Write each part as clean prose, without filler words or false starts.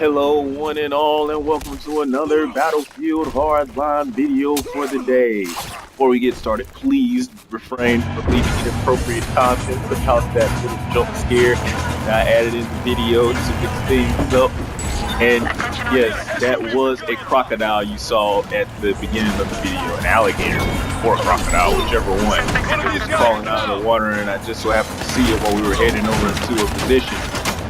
Hello, one and all, and welcome to another Battlefield Hardline video for the day. Before we get started, please refrain from leaving inappropriate content without that little jump scare that I added in the video to mix things up. And yes, that was a crocodile you saw at the beginning of the video, an alligator or a crocodile, whichever one. It was crawling out of the water, and I just so happened to see it while we were heading over into a position.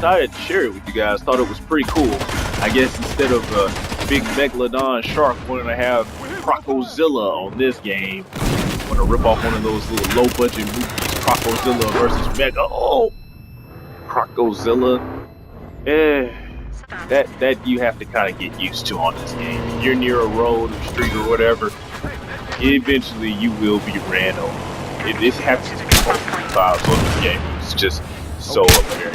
Decided to share it with you guys. Thought it was pretty cool. I guess instead of a big megalodon shark, we're gonna have Crocozilla on this game. I'm gonna rip off one of those little low-budget movies, Crocozilla versus Mega. Oh, Crocozilla. That you have to kind of get used to on this game. If you're near a road or street or whatever, eventually you will be ran over. This happens to be most times on this game. It's just so up there.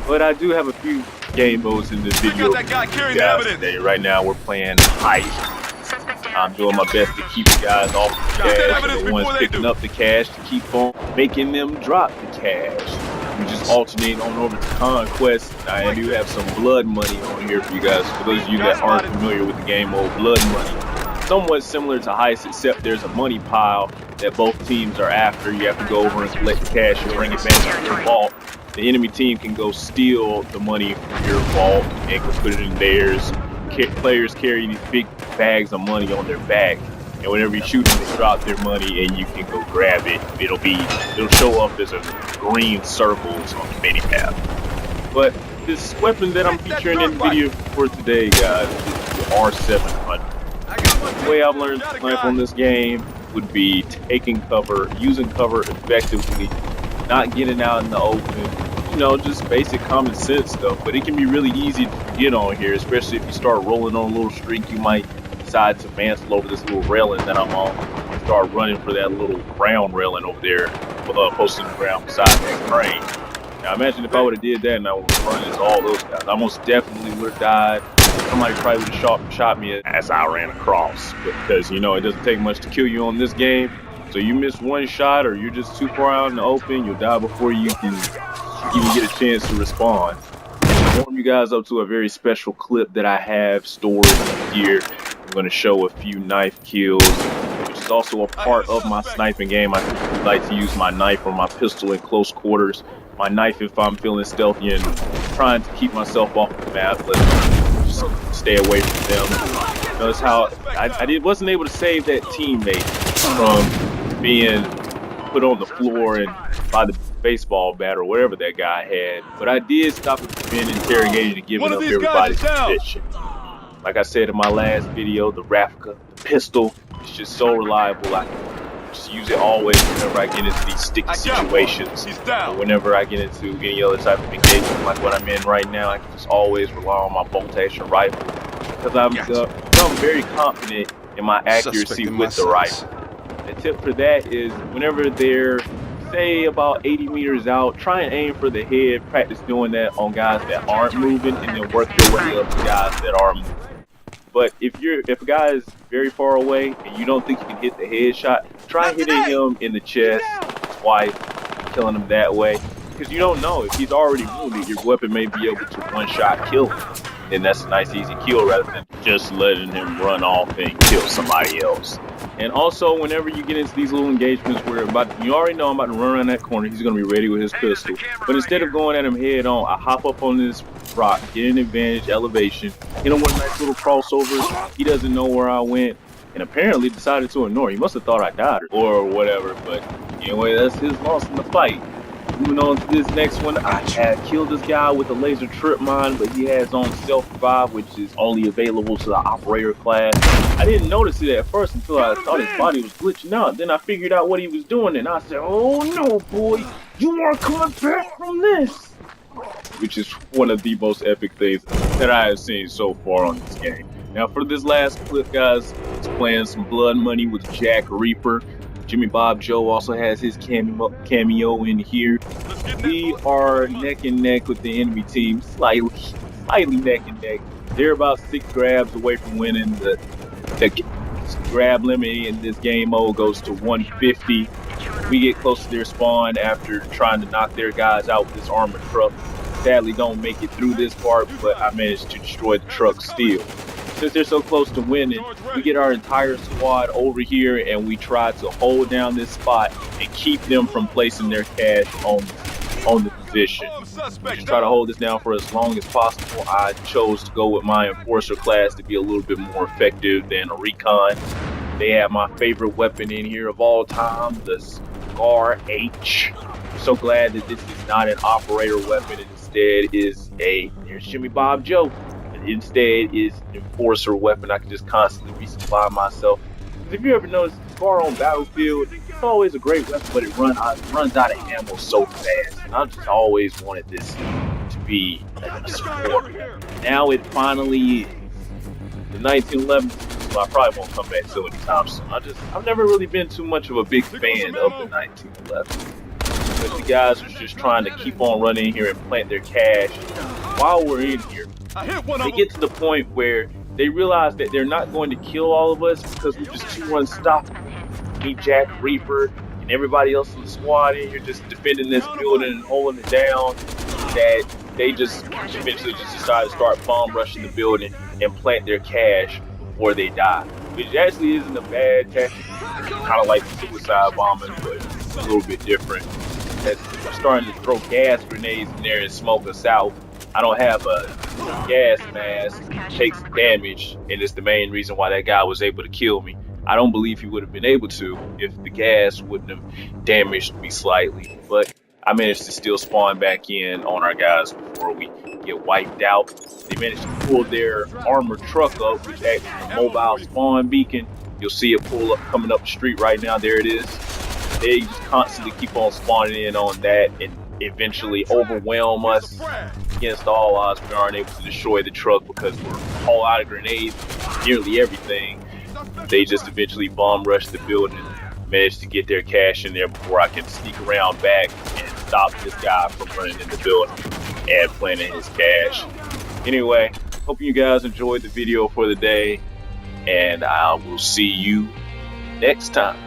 But I do have a few game modes in this video today. Right now we're playing Heist. I'm doing my best to keep the guys off the cash, the ones picking up the cash, to keep on making them drop the cash. We just alternate on over to Conquest. I do have some blood money on here for you guys. For those of you that aren't familiar with the game mode, blood money. Somewhat similar to Heist, except there's a money pile that both teams are after. You have to go over and collect the cash and bring it back to your vault. The enemy team can go steal the money from your vault and can put it in theirs. Players carry these big bags of money on their back, and whenever you shoot them, they drop their money, and you can go grab it. It'll show up as a green circles on the mini map. But this weapon that I'm featuring in the video for today, guys, is the R700. The way I've learned to snipe on this game would be taking cover, using cover effectively, not getting out in the open, you know, just basic common sense stuff. But it can be really easy to get on here, especially if you start rolling on a little streak. You might decide to mantle over this little railing that I'm on and start running for that little round railing over there, posting the ground beside that crane. Now imagine if I would have did that and I was running as all those guys. I most definitely would have died. Somebody probably would have shot me as I ran across, because you know it doesn't take much to kill you on this game. So you miss one shot, or you're just too far out in the open, you'll die before you can even get a chance to respawn. I warm you guys up to a very special clip that I have stored here. I'm going to show a few knife kills, which is also a part of my sniping game. I like to use my knife or my pistol in close quarters. My knife if I'm feeling stealthy and trying to keep myself off the map, but just stay away from them. Notice how I wasn't able to save that teammate from being put on the floor and by the baseball bat or whatever that guy had, but I did stop him from being interrogated and giving up everybody's position. Like I said in my last video, the Rafka, the pistol, is just so reliable. I can just use it always whenever I get into these sticky situations. Or whenever I get into any other type of engagement like what I'm in right now, I can just always rely on my bolt action rifle, because I'm very confident in my accuracy with the rifle. The tip for that is whenever they're, say, about 80 meters out, try and aim for the head. Practice doing that on guys that aren't moving, and then work your way up to guys that are moving. But if a guy is very far away and you don't think you can hit the headshot, try hitting him in the chest twice, killing him that way. Because you don't know, if he's already wounded, your weapon may be able to one-shot kill him. And that's a nice easy kill rather than just letting him run off and kill somebody else. And also, whenever you get into these little engagements where you already know I'm about to run around that corner, he's going to be ready with his pistol. But instead of going at him head on, I hop up on this rock, get an advantage, elevation, hit him with a nice little crossover. He doesn't know where I went, and apparently decided to ignore. He must have thought I died or whatever, but anyway, that's his loss in the fight. Moving on to this next one, I had killed this guy with a laser trip mine, but he has on self-revive, which is only available to the operator class. I didn't notice it at first until I thought his body was glitching out. Then I figured out what he was doing, and I said, "Oh no, boy, you aren't coming back from this!" Which is one of the most epic things that I have seen so far on this game. Now for this last clip, guys, it's playing some blood money with Jack Reaper. Jimmy Bob Joe also has his cameo in here. We are neck and neck with the enemy team, slightly neck and neck. They're about 6 grabs away from winning. The grab limit in this game mode goes to 150. We get close to their spawn after trying to knock their guys out with this armored truck. sadly don't make it through this part, but I managed to destroy the truck still. Since they're so close to winning, we get our entire squad over here and we try to hold down this spot and keep them from placing their cash on the position. We should try to hold this down for as long as possible. I chose to go with my enforcer class to be a little bit more effective than a recon. They have my favorite weapon in here of all time, the Scar H. I'm so glad that this is not an operator weapon, and instead is here's Jimmy Bob Joe. Instead is an enforcer weapon. I can just constantly resupply myself. If you ever notice, Scar on Battlefield, it's always a great weapon, but it runs out of ammo so fast. And I just always wanted this to be a support. Now it finally is. The 1911, well, I probably won't come back so anytime soon. I've never really been too much of a big fan of the 1911. But the guys are just trying to keep on running in here and plant their cash. While we're in here, they get to the point where they realize that they're not going to kill all of us because we're just too unstoppable. Me, Jack, Reaper, and everybody else in the squad in here just defending this building and holding it down, that they just eventually just decide to start bomb rushing the building and plant their cash before they die. Which actually isn't a bad tactic. Kind of like suicide bombing, but a little bit different. As they're starting to throw gas grenades in there and smoke us out. I don't have a gas mask, takes damage, and it's the main reason why that guy was able to kill me. I don't believe he would have been able to if the gas wouldn't have damaged me slightly, but I managed to still spawn back in on our guys before we get wiped out. They managed to pull their armored truck up, which acts as a mobile spawn beacon. You'll see it pull up coming up the street right now. There it is. They just constantly keep on spawning in on that and eventually overwhelm us. Against all odds, we aren't able to destroy the truck because we're all out of grenades, nearly everything. They just eventually bomb rush the building, manage to get their cash in there before I can sneak around back and stop this guy from running in the building and planting his cash. Anyway, hope you guys enjoyed the video for the day, and I will see you next time.